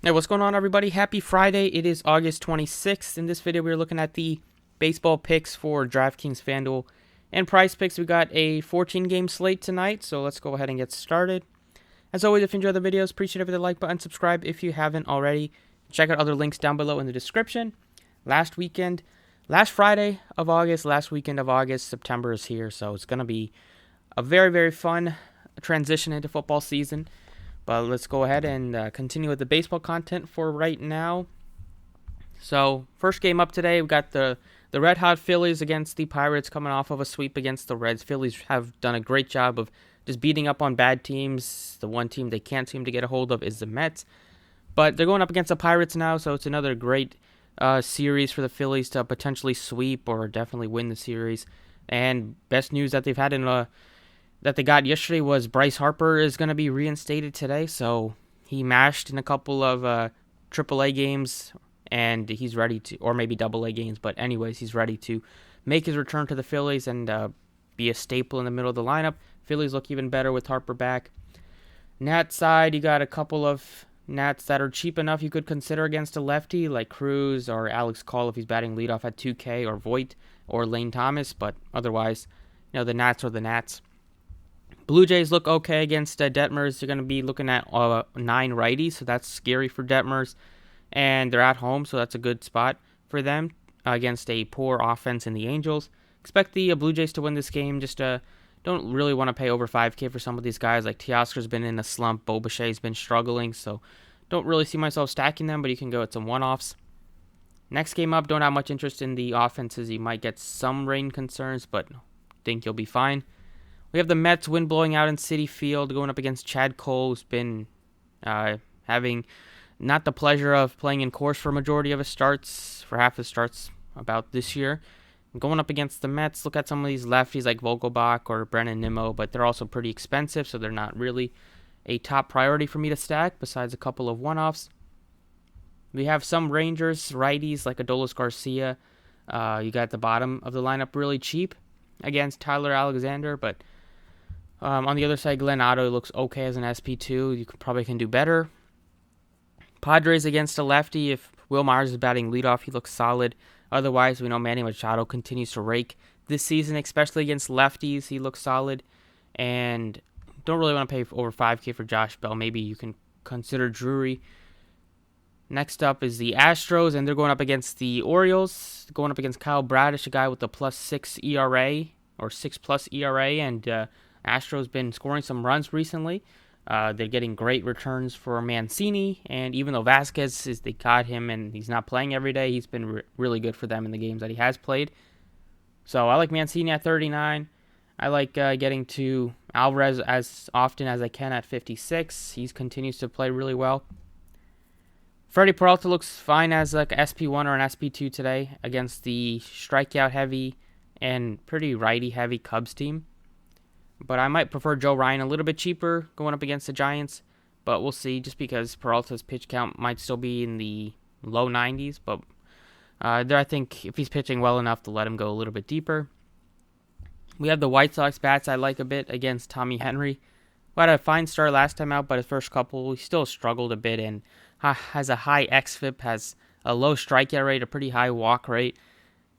Hey, what's going on, everybody? Happy Friday. It is August 26th. In this video, we're looking at the baseball picks for DraftKings Fanduel and Prizepicks. We got a 14-game slate tonight, so let's go ahead and get started. As always, if you enjoy the videos, appreciate it if you hit the like button, subscribe if you haven't already. Check out other links down below in the description. Last weekend, last Friday of August, last weekend of August, September is here, so it's going to be a very, very fun transition into football season. But let's go ahead and continue with the baseball content for right now. So, first game up today, we've got the Red Hot Phillies against the Pirates coming off of a sweep against the Reds. Phillies have done a great job of just beating up on bad teams. The one team they can't seem to get a hold of is the Mets. But they're going up against the Pirates now, so it's another great series for the Phillies to potentially sweep or definitely win the series. And best news that they've had that they got yesterday was Bryce Harper is going to be reinstated today, so he mashed in a couple of AAA games, and he's ready to, or maybe AA games, but anyways, he's ready to make his return to the Phillies and be a staple in the middle of the lineup. Phillies look even better with Harper back. Nats side, you got a couple of Nats that are cheap enough you could consider against a lefty, like Cruz or Alex Call if he's batting leadoff at 2K, or Voit or Lane Thomas, but otherwise, the Nats are the Nats. Blue Jays look okay against Detmers. They're going to be looking at 9 righties, so that's scary for Detmers. And they're at home, so that's a good spot for them against a poor offense in the Angels. Expect the Blue Jays to win this game. Just don't really want to pay over 5K for some of these guys. Like Teoscar's been in a slump. Bo Bichet's been struggling, so don't really see myself stacking them, but you can go at some one-offs. Next game up, don't have much interest in the offenses. You might get some rain concerns, but think you'll be fine. We have the Mets, wind blowing out in Citi Field, going up against Chad Cole, who's been having not the pleasure of playing in Coors for a majority of his starts, for half his starts about this year. Going up against the Mets, look at some of these lefties like Vogelbach or Brennan Nimmo, but they're also pretty expensive, so they're not really a top priority for me to stack, besides a couple of one-offs. We have some Rangers, righties like Adolis Garcia. You got the bottom of the lineup really cheap against Tyler Alexander, but on the other side, Glenn Otto looks okay as an SP2. You probably can do better. Padres against a lefty. If Will Myers is batting leadoff, he looks solid. Otherwise, we know Manny Machado continues to rake this season, especially against lefties. He looks solid. And don't really want to pay over 5K for Josh Bell. Maybe you can consider Drury. Next up is the Astros, and they're going up against the Orioles. Going up against Kyle Bradish, a guy with a +6 ERA, or 6+ ERA, and Astros been scoring some runs recently. They're getting great returns for Mancini, and even though Vasquez they got him and he's not playing every day, he's been really good for them in the games that he has played. So I like Mancini at 39. I like getting to Alvarez as often as I can at 56. He continues to play really well. Freddie Peralta looks fine as like SP1 or an SP2 today against the strikeout heavy and pretty righty heavy Cubs team. But I might prefer Joe Ryan a little bit cheaper going up against the Giants. But we'll see, just because Peralta's pitch count might still be in the low 90s. But I think if he's pitching well enough to let him go a little bit deeper. We have the White Sox bats I like a bit against Tommy Henry, who had a fine start last time out, but his first couple, he still struggled a bit and has a high xFIP, has a low strikeout rate, a pretty high walk rate.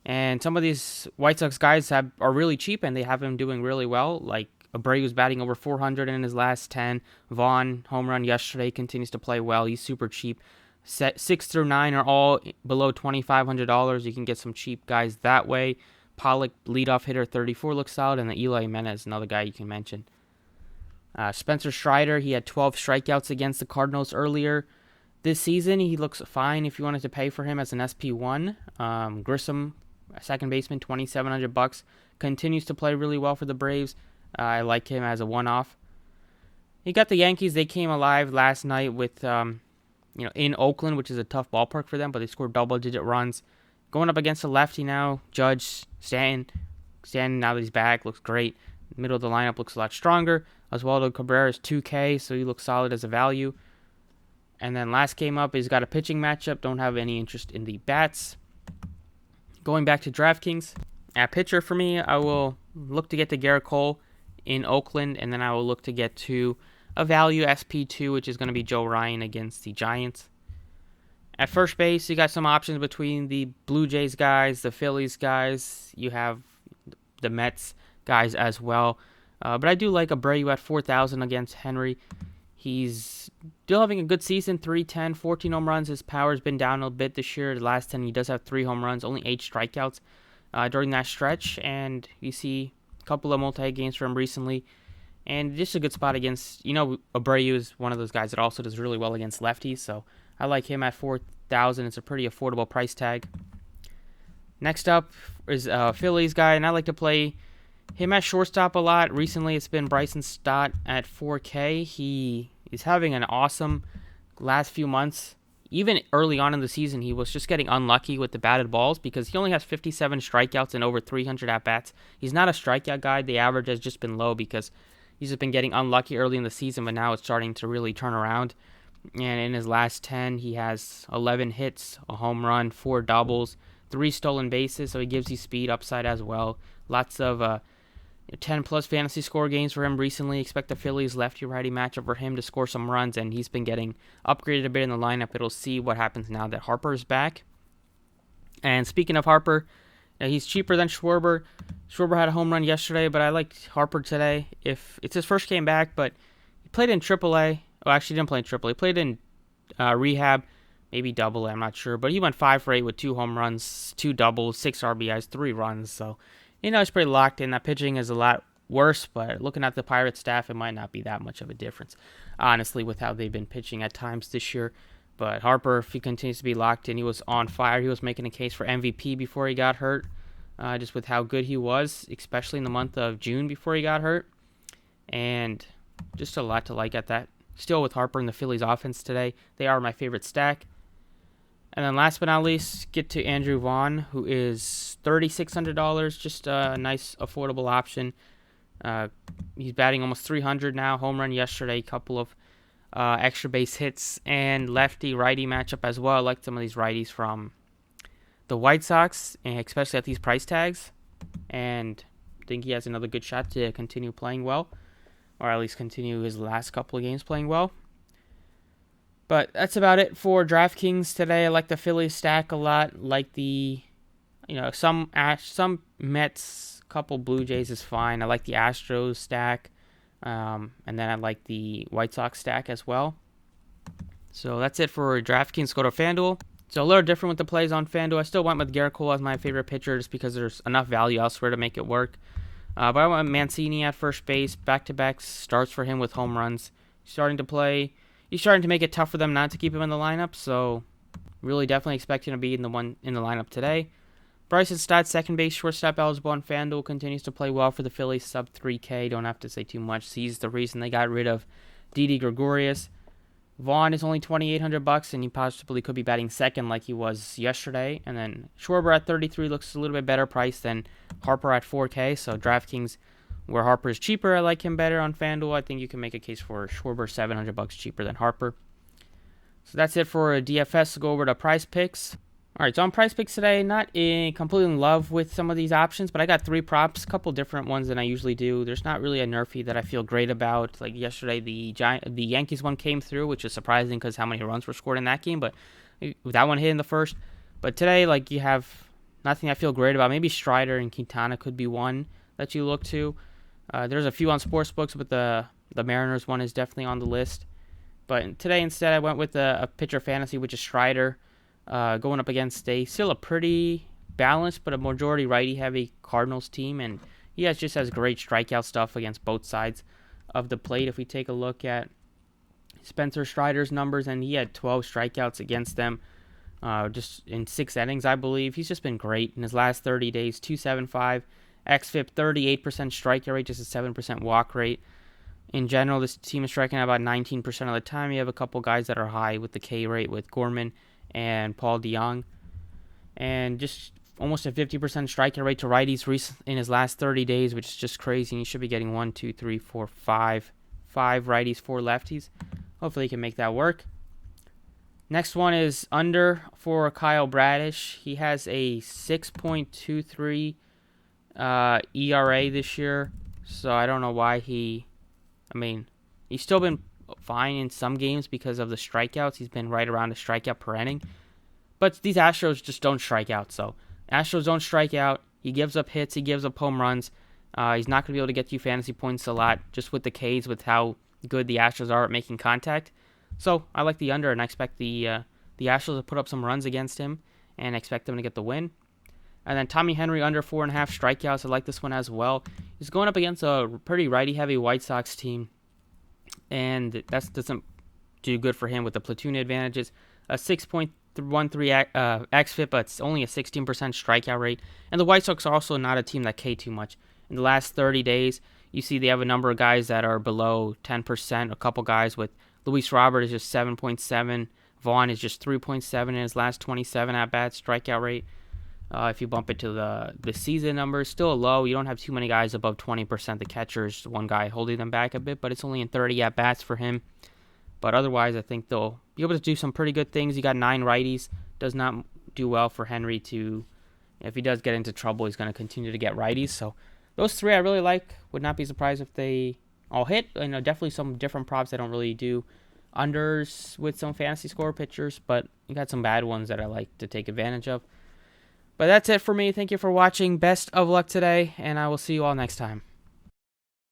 And some of these White Sox guys are really cheap, and they have him doing really well. Like Abreu's batting over 400 in his last 10. Vaughn, home run yesterday, continues to play well. He's super cheap. 6 through 9 are all below $2,500. You can get some cheap guys that way. Pollock, leadoff hitter, 34, looks solid. And the Eli Jimenez, another guy you can mention. Spencer Strider, he had 12 strikeouts against the Cardinals earlier this season. He looks fine if you wanted to pay for him as an SP1. Grissom, second baseman, $2,700, continues to play really well for the Braves. I like him as a one-off. You got the Yankees. They came alive last night with, in Oakland, which is a tough ballpark for them, but they scored double-digit runs. Going up against a lefty now, Judge, Stanton now that he's back, looks great. Middle of the lineup looks a lot stronger. Oswaldo Cabrera is 2K, so he looks solid as a value. And then last game up, he's got a pitching matchup. Don't have any interest in the bats. Going back to DraftKings, at pitcher for me, I will look to get to Garrett Cole in Oakland, and then I will look to get to a value SP2, which is going to be Joe Ryan against the Giants. At first base, you got some options between the Blue Jays guys, the Phillies guys. You have the Mets guys as well. But I do like Abreu at 4,000 against Henry. He's still having a good season, 310, 14 home runs. His power's been down a bit this year. The last 10, he does have 3 home runs, only 8 strikeouts during that stretch. And you see a couple of multi-hit games from him recently. And just a good spot against, Abreu is one of those guys that also does really well against lefties. So I like him at 4,000. It's a pretty affordable price tag. Next up is a Phillies guy, and I like to play him at shortstop a lot. Recently, it's been Bryson Stott at 4K. He is having an awesome last few months. Even early on in the season, he was just getting unlucky with the batted balls because he only has 57 strikeouts and over 300 at-bats. He's not a strikeout guy. The average has just been low because he's just been getting unlucky early in the season, but now it's starting to really turn around. And in his last 10, he has 11 hits, a home run, 4 doubles, 3 stolen bases, so he gives you speed upside as well. Lots of 10-plus fantasy score games for him recently. Expect the Phillies lefty-righty matchup for him to score some runs, and he's been getting upgraded a bit in the lineup. It'll see what happens now that Harper is back. And speaking of Harper, he's cheaper than Schwarber. Schwarber had a home run yesterday, but I like Harper today. If it's his first game back, but he played in AAA. Well, actually, he didn't play in AAA. He played in rehab, maybe double A, I'm not sure. But he went 5 for 8 with 2 home runs, 2 doubles, 6 RBIs, 3 runs. So, he's pretty locked in. That pitching is a lot worse, but looking at the Pirates staff, it might not be that much of a difference, honestly, with how they've been pitching at times this year. But Harper, if he continues to be locked in, he was on fire. He was making a case for MVP before he got hurt, just with how good he was, especially in the month of June before he got hurt. And just a lot to like at that. Still with Harper and the Phillies offense today. They are my favorite stack. And then last but not least, get to Andrew Vaughn, who is $3,600. Just a nice, affordable option. He's batting almost 300 now. Home run yesterday. Couple of extra base hits and lefty-righty matchup as well. I like some of these righties from the White Sox, and especially at these price tags. And I think he has another good shot to continue playing well, or at least continue his last couple of games playing well. But that's about it for DraftKings today. I like the Phillies stack a lot. Like the, some Mets, couple Blue Jays is fine. I like the Astros stack. And then I like the White Sox stack as well. So that's it for DraftKings. Go to FanDuel. So a little different with the plays on FanDuel. I still went with Garrett Cole as my favorite pitcher just because there's enough value elsewhere to make it work. But I went Mancini at first base. Back-to-back starts for him with home runs. He's starting to make it tough for them not to keep him in the lineup. So really definitely expecting to be in the lineup today. Bryson Stott, second base, shortstop eligible on FanDuel, continues to play well for the Phillies, sub 3K. Don't have to say too much. He's the reason they got rid of Didi Gregorius. Vaughn is only $2,800, and he possibly could be batting second like he was yesterday. And then Schwarber at 33 looks a little bit better price than Harper at 4K. So DraftKings, where Harper is cheaper, I like him better on FanDuel. I think you can make a case for Schwarber $700 cheaper than Harper. So that's it for DFS. Go over to Prizepicks. All right, so on Prizepicks today, not completely in love with some of these options, but I got 3 props, a couple different ones than I usually do. There's not really a nerfy that I feel great about. Like yesterday, the Yankees one came through, which is surprising because how many runs were scored in that game, but that one hit in the first. But today, you have nothing I feel great about. Maybe Strider and Quintana could be one that you look to. There's a few on sportsbooks, but the Mariners one is definitely on the list. But today, instead, I went with a pitcher fantasy, which is Strider. Going up against still a pretty balanced but a majority righty-heavy Cardinals team, and he just has great strikeout stuff against both sides of the plate. If we take a look at Spencer Strider's numbers, and he had 12 strikeouts against them just in 6 innings, I believe. He's just been great in his last 30 days, 2.75, xFIP 38% strikeout rate, just a 7% walk rate. In general, this team is striking out about 19% of the time. You have a couple guys that are high with the K rate with Gorman and Paul DeYoung, and just almost a 50% strikeout rate to righties in his last 30 days, which is just crazy. And you should be getting 1, 2, 3, 4, 5 righties, 4 lefties. Hopefully, he can make that work. Next one is under for Kyle Bradish. He has a 6.23 ERA this year, so I don't know why he's still been fine in some games because of the strikeouts. He's been right around a strikeout per inning. But these Astros just don't strike out. So Astros don't strike out. He gives up hits. He gives up home runs. He's not going to be able to get you fantasy points a lot just with the K's, with how good the Astros are at making contact. So I like the under, and I expect the Astros to put up some runs against him, and expect them to get the win. And then Tommy Henry under 4.5 strikeouts. I like this one as well. He's going up against a pretty righty-heavy White Sox team, and that doesn't do good for him with the platoon advantages. A 6.13 xFIP, but it's only a 16% strikeout rate. And the White Sox are also not a team that K too much. In the last 30 days, you see they have a number of guys that are below 10%. A couple guys with Luis Robert is just 7.7. Vaughn is just 3.7 in his last 27 at-bats strikeout rate. If you bump it to the season numbers, still low. You don't have too many guys above 20%. The catcher's one guy holding them back a bit, but it's only in 30 at-bats for him. But otherwise, I think they'll be able to do some pretty good things. You got 9 righties. Does not do well for Henry to, if he does get into trouble, he's going to continue to get righties. So those 3 I really like. Would not be surprised if they all hit. Definitely some different props I don't really do unders with some fantasy score pitchers, but you got some bad ones that I like to take advantage of. But that's it for me. Thank you for watching. Best of luck today, and I will see you all next time.